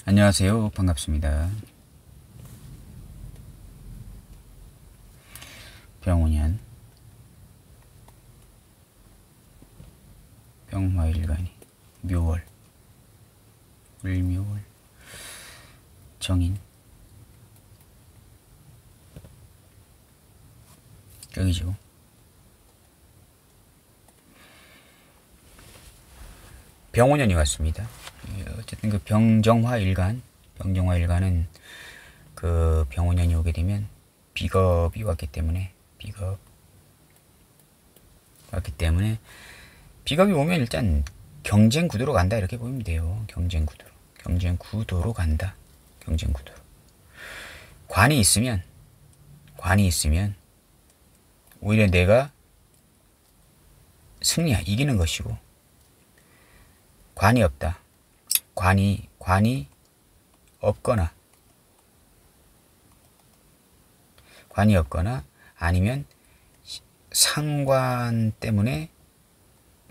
안녕하세요. 반갑습니다. 병원년 병화일간이 묘월 을묘월 정인 여기죠. 병원년이 왔습니다. 어쨌든 그 병정화일간, 병정화일간은 그 병원년이 오게 되면 비겁이 왔기 때문에 비겁이 오면 일단 경쟁 구도로 간다 이렇게 보면 돼요. 경쟁 구도로 간다. 경쟁 구도로. 관이 있으면 오히려 내가 이기는 것이고, 관이 없다. 관이 없거나 아니면 상관 때문에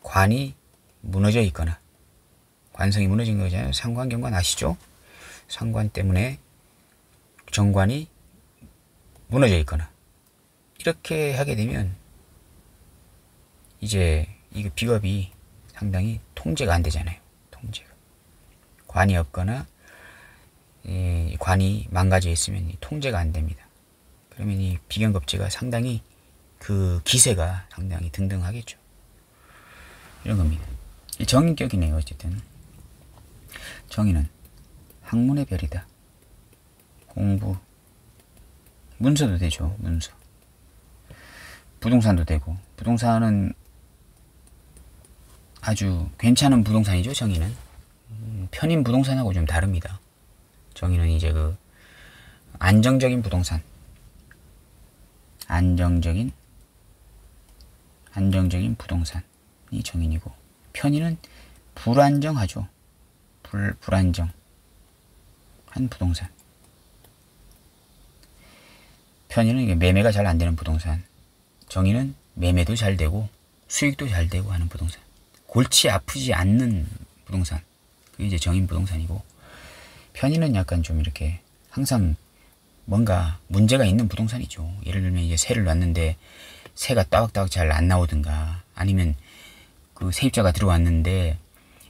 관이 무너져 있거나, 관성이 무너진 거잖아요. 상관 경관 아시죠? 상관 때문에 정관이 무너져 있거나 이렇게 하게 되면 이제 이거 비겁이 상당히 통제가 안 되잖아요. 관이 없거나 관이 망가져 있으면 통제가 안 됩니다. 그러면 이 비견겁지가 상당히 그 기세가 상당히 등등하겠죠. 이런 겁니다. 이 정인격이네요. 어쨌든 정인은 학문의 별이다. 공부, 문서도 되죠. 문서. 부동산도 되고, 부동산은 아주 괜찮은 부동산이죠. 정인은 편인 부동산하고 좀 다릅니다. 정인은 이제 그 안정적인 부동산, 안정적인 부동산이 정인이고, 편인은 불안정하죠. 불안정한 부동산. 편인은 이게 매매가 잘 안 되는 부동산. 정인은 매매도 잘 되고 수익도 잘 되고 하는 부동산. 골치 아프지 않는 부동산. 그게 이제 정인 부동산이고, 편인은 약간 좀 이렇게 항상 뭔가 문제가 있는 부동산이죠. 예를 들면 이제 세를 놨는데 세가 따박따박 잘 안 나오든가, 아니면 그 세입자가 들어왔는데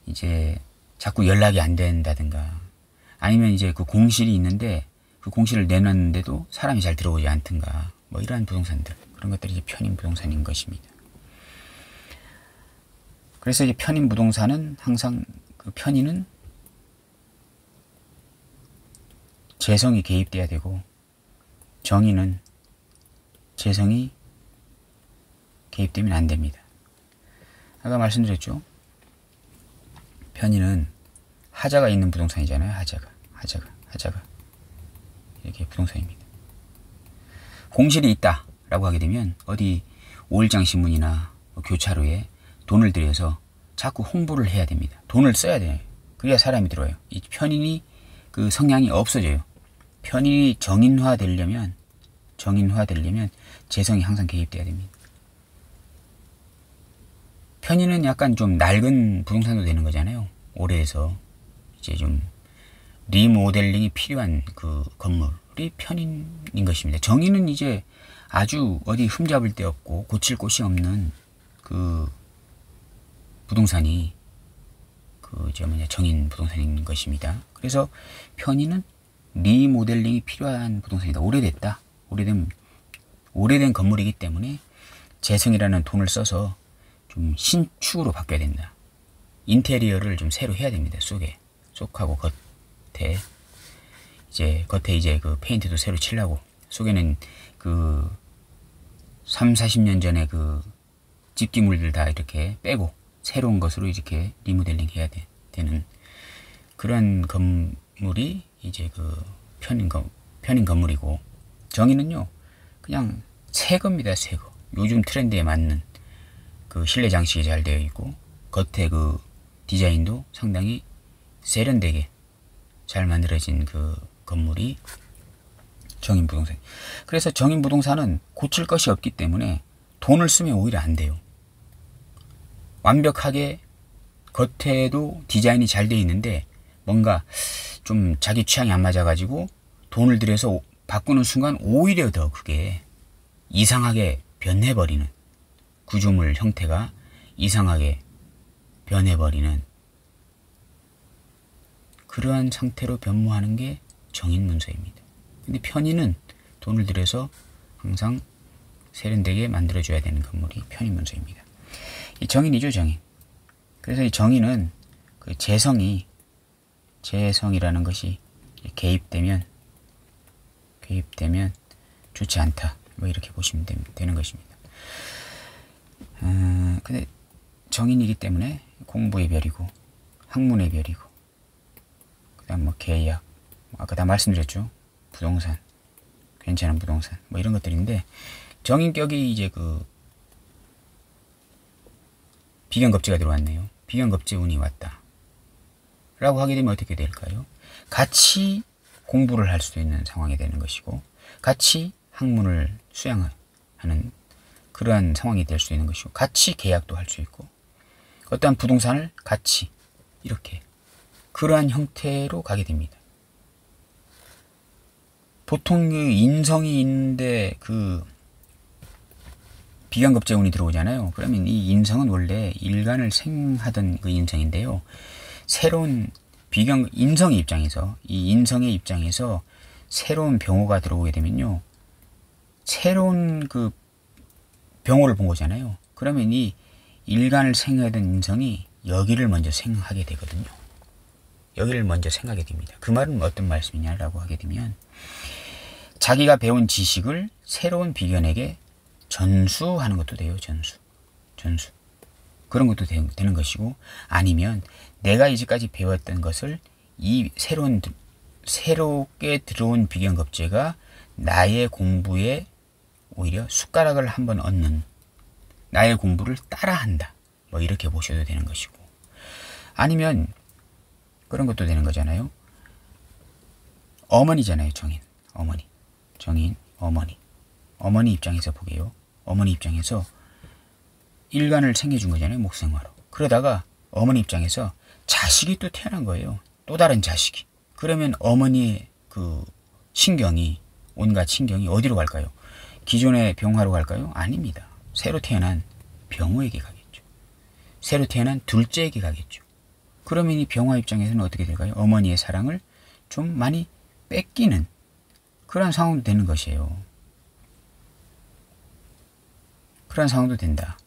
이제 자꾸 연락이 안 된다든가, 아니면 이제 그 공실이 있는데 그 공실을 내놨는데도 사람이 잘 들어오지 않든가, 뭐 이러한 부동산들, 그런 것들이 이제 편인 부동산인 것입니다. 그래서 이제 편인 부동산은 항상 그 편인은 재성이 개입돼야 되고, 정인은 재성이 개입되면 안 됩니다. 아까 말씀드렸죠. 편인은 하자가 있는 부동산이잖아요. 하자가 이렇게 부동산입니다. 공실이 있다 라고 하게 되면 어디 5일장 신문이나 교차로에 돈을 들여서 자꾸 홍보를 해야 됩니다. 돈을 써야 돼요. 그래야 사람이 들어와요. 이 편인이 그 성향이 없어져요. 편인이 정인화 되려면 재성이 항상 개입돼야 됩니다. 편인은 약간 좀 낡은 부동산도 되는 거잖아요. 오래해서 이제 좀 리모델링이 필요한 그 건물이 편인인 것입니다. 정인은 이제 아주 어디 흠잡을 데 없고 고칠 곳이 없는 그 부동산이 정인 부동산인 것입니다. 그래서 편인은 리모델링이 필요한 부동산이다. 오래된 건물이기 때문에 재성이라는 돈을 써서 좀 신축으로 바뀌어야 된다. 인테리어를 좀 새로 해야 됩니다. 속하고 겉에 이제 그 페인트도 새로 칠하고, 속에는 그 30-40년 전에 그 집기물들 다 이렇게 빼고 새로운 것으로 이렇게 리모델링 해야 되는 그런 건물이 이제 그 편인 건물이고, 정인은요 그냥 새 겁니다. 새 거. 요즘 트렌드에 맞는 그 실내 장식이 잘 되어 있고, 겉에 그 디자인도 상당히 세련되게 잘 만들어진 그 건물이 정인 부동산. 그래서 정인 부동산은 고칠 것이 없기 때문에 돈을 쓰면 오히려 안 돼요. 완벽하게 겉에도 디자인이 잘 되어 있는데 뭔가 좀 자기 취향이 안 맞아가지고 돈을 들여서 바꾸는 순간 오히려 더 그게 이상하게 변해버리는, 구조물 형태가 이상하게 변해버리는 그러한 상태로 변모하는 게 정인문서입니다. 근데 편인은 돈을 들여서 항상 세련되게 만들어줘야 되는 건물이 편인문서입니다. 이 정인이죠, 정인. 그래서 이 정인은 그 재성이라는 것이 개입되면 좋지 않다. 뭐 이렇게 보시면 되는 것입니다. 근데 정인이기 때문에 공부의 별이고 학문의 별이고 그다음 뭐 계약, 아까 다 말씀드렸죠. 부동산, 괜찮은 부동산 뭐 이런 것들인데 정인격이 이제 그 비견겁제가 들어왔네요. 비견겁제 운이 왔다 라고 하게 되면 어떻게 될까요? 같이 공부를 할 수도 있는 상황이 되는 것이고 같이 학문을 수양하는 그러한 상황이 될 수 있는 것이고 같이 계약도 할 수 있고 어떠한 부동산을 같이 이렇게 그러한 형태로 가게 됩니다. 보통 그 인성이 있는데 그 비견겁제 운이 들어오잖아요. 그러면 이 인성은 원래 일간을 생하던 그 인성인데요. 새로운 인성의 입장에서, 이 인성의 입장에서 새로운 병호가 들어오게 되면요. 새로운 그 병호를 본 거잖아요. 그러면 이 일간을 생하던 인성이 여기를 먼저 생하게 되거든요. 여기를 먼저 생하게 됩니다. 그 말은 어떤 말씀이냐라고 하게 되면 자기가 배운 지식을 새로운 비견에게 전수하는 것도 돼요. 전수. 그런 것도 되는 것이고 아니면 내가 이제까지 배웠던 것을 이 새롭게 들어온 비견겁제가 나의 공부에 오히려 숟가락을 한번 얹는 나의 공부를 따라한다. 뭐 이렇게 보셔도 되는 것이고 아니면 그런 것도 되는 거잖아요. 어머니잖아요. 정인, 어머니 입장에서 보게요. 어머니 입장에서 일간을 챙겨준 거잖아요. 목생화로. 그러다가 어머니 입장에서 자식이 또 태어난 거예요. 또 다른 자식이. 그러면 어머니의 그 온갖 신경이 어디로 갈까요? 기존의 병화로 갈까요? 아닙니다. 새로 태어난 병호에게 가겠죠. 새로 태어난 둘째에게 가겠죠. 그러면 이 병화 입장에서는 어떻게 될까요? 어머니의 사랑을 좀 많이 뺏기는 그런 상황도 되는 것이에요. 그런 상황도 된다.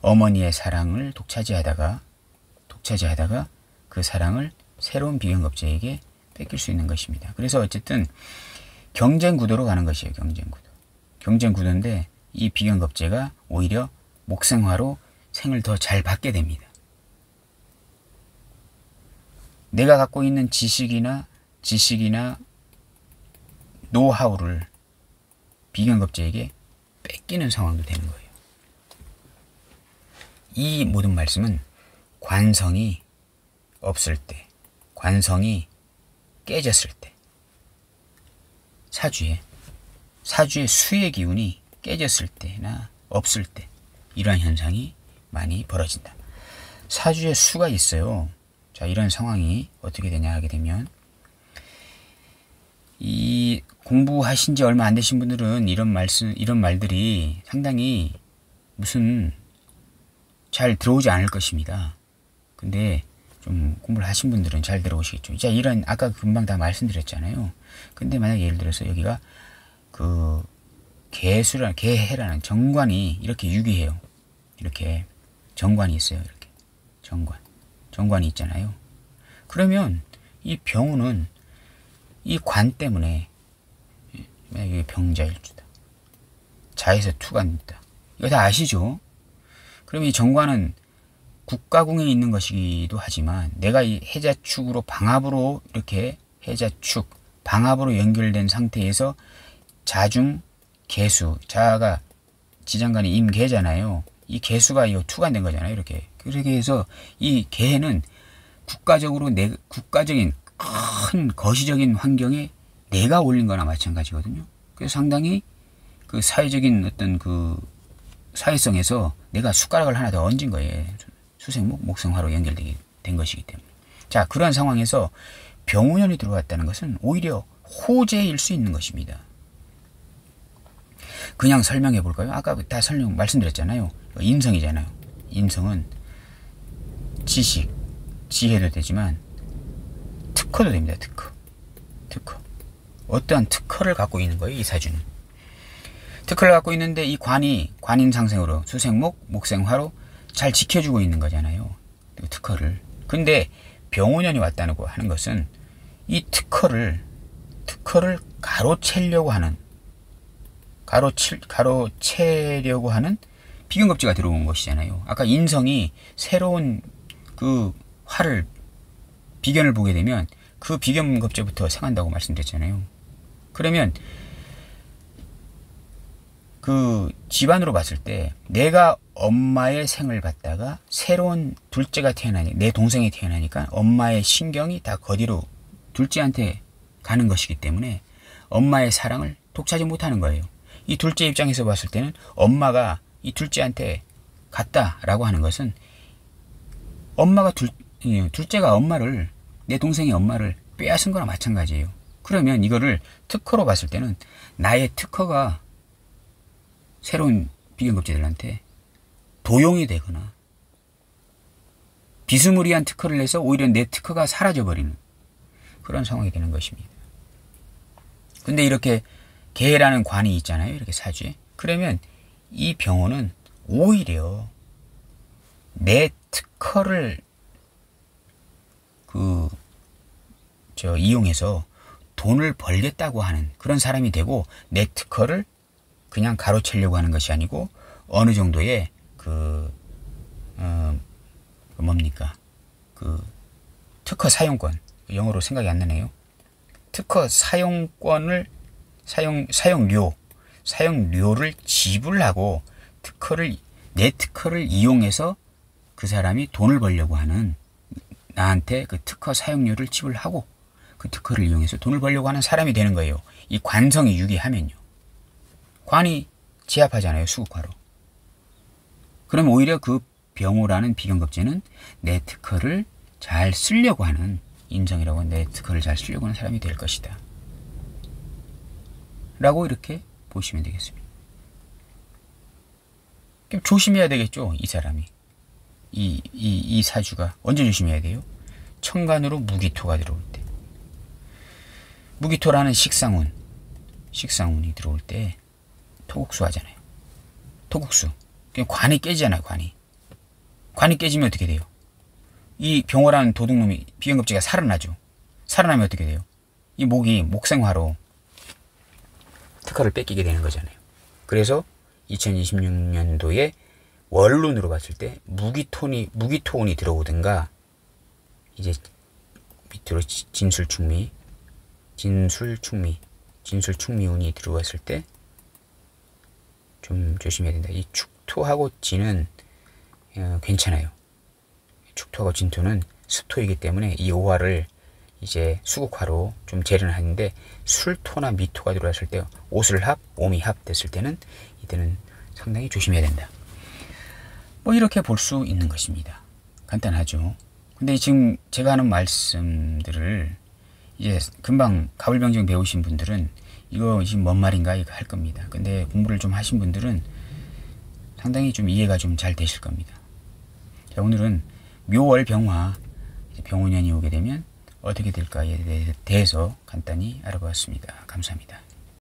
어머니의 사랑을 독차지하다가 그 사랑을 새로운 비견겁제에게 뺏길 수 있는 것입니다. 그래서 어쨌든 경쟁 구도로 가는 것이에요. 경쟁 구도인데 이 비견겁제가 오히려 목생화로 생을 더 잘 받게 됩니다. 내가 갖고 있는 지식이나 노하우를 비견겁제에게 뺏기는 상황도 되는 거예요. 이 모든 말씀은 관성이 없을 때, 관성이 깨졌을 때, 사주의 수의 기운이 깨졌을 때나 없을 때 이러한 현상이 많이 벌어진다. 사주에 수가 있어요. 자, 이런 상황이 어떻게 되냐 하게 되면 이 공부하신 지 얼마 안 되신 분들은 이런 말들이 상당히 무슨 잘 들어오지 않을 것입니다. 근데 좀 공부를 하신 분들은 잘 들어오시겠죠. 자, 이런 아까 금방 다 말씀드렸잖아요. 근데 만약 예를 들어서 여기가 그 개해라는 정관이 이렇게 유기해요. 이렇게 정관이 있어요. 이렇게 정관이 있잖아요. 그러면 이 병우는 이 관 때문에 이게 병자일주다. 자에서 투가 있다. 이거 다 아시죠? 그럼 이 정관은 국가궁에 있는 것이기도 하지만 내가 이 해자축으로 방합으로 이렇게 방합으로 연결된 상태에서 자중 개수, 자가 지장간이 임개잖아요. 이 개수가 이 투가 된 거잖아요. 이렇게. 그렇게 해서 이 개는 국가적인 큰 거시적인 환경에 내가 올린 거나 마찬가지거든요. 그래서 상당히 그 사회적인 어떤 그 사회성에서 내가 숟가락을 하나 더 얹은 거예요. 수생목, 목생화로 연결되게 된 것이기 때문에. 자, 그런 상황에서 병운연이 들어왔다는 것은 오히려 호재일 수 있는 것입니다. 그냥 설명해 볼까요? 아까 다 말씀드렸잖아요. 인성이잖아요. 인성은 지식, 지혜도 되지만 특허도 됩니다. 특허. 어떠한 특허를 갖고 있는 거예요. 이 사주는. 특허를 갖고 있는데 이 관이 관인상생으로 수생목, 목생화로 잘 지켜주고 있는 거잖아요. 특허를. 근데 병운연이 왔다고 하는 것은 이 특허를 가로채려고 하는 비견겁지가 들어온 것이잖아요. 아까 인성이 새로운 그 화를 비견을 보게 되면 그 비견겁지부터 생한다고 말씀드렸잖아요. 그러면 그 집안으로 봤을 때 내가 엄마의 생을 받다가 새로운 둘째가 태어나니 내 동생이 태어나니까 엄마의 신경이 다 거기로 둘째한테 가는 것이기 때문에 엄마의 사랑을 독차지 못하는 거예요. 이 둘째 입장에서 봤을 때는 엄마가 이 둘째한테 갔다라고 하는 것은 둘째가 내 동생의 엄마를 빼앗은 거나 마찬가지예요. 그러면 이거를 특허로 봤을 때는 나의 특허가 새로운 비견급제들한테 도용이 되거나 비스무리한 특허를 내서 오히려 내 특허가 사라져버리는 그런 상황이 되는 것입니다. 근데 이렇게 개라는 관이 있잖아요. 이렇게 사주에. 그러면 이 병원은 오히려 내 특허를 이용해서 돈을 벌겠다고 하는 그런 사람이 되고 내 특허를 그냥 가로채려고 하는 것이 아니고 어느 정도의 특허 사용권, 영어로 생각이 안 나네요. 특허 사용권을 사용료를 지불하고 내 특허를 이용해서 그 사람이 돈을 벌려고 하는 나한테 그 특허 사용료를 지불하고 그 특허를 이용해서 돈을 벌려고 하는 사람이 되는 거예요. 이 관성이 유기하면요. 관이 제압하잖아요. 수국화로. 그럼 오히려 그 병호라는 비견겁제는 내 특허를 잘 쓰려고 하는 인성이라고 내 특허를 잘 쓰려고 하는 사람이 될 것이다. 라고 이렇게 보시면 되겠습니다. 조심해야 되겠죠. 이 사람이. 이 사주가 언제 조심해야 돼요? 천간으로 무기토가 들어올 때. 무기토라는 식상운이 들어올 때 토국수 하잖아요. 토국수. 관이 깨지잖아요. 관이 깨지면 어떻게 돼요? 이 병호라는 도둑놈이 비견겁제가 살아나죠. 살아나면 어떻게 돼요? 이 목이 목생화로 특허를 뺏기게 되는 거잖아요. 그래서 2026년도에 원론으로 봤을 때 무기토운이 들어오든가 이제 밑으로 진술충미운이 들어왔을 때 좀 조심해야 된다. 이 축토하고 진은 괜찮아요. 축토하고 진토는 습토이기 때문에 이 오화를 이제 수국화로 좀 재련을 하는데 술토나 미토가 들어왔을 때 오술합, 오미합 됐을 때는 이때는 상당히 조심해야 된다. 뭐 이렇게 볼 수 있는 것입니다. 간단하죠. 근데 지금 제가 하는 말씀들을 이제 금방 가불병정 배우신 분들은 이거 지금 뭔 말인가 이거 할 겁니다. 근데 공부를 좀 하신 분들은 상당히 좀 이해가 좀 잘 되실 겁니다. 자, 오늘은 묘월병화 병원년이 오게 되면 어떻게 될까에 대해서 간단히 알아보았습니다. 감사합니다.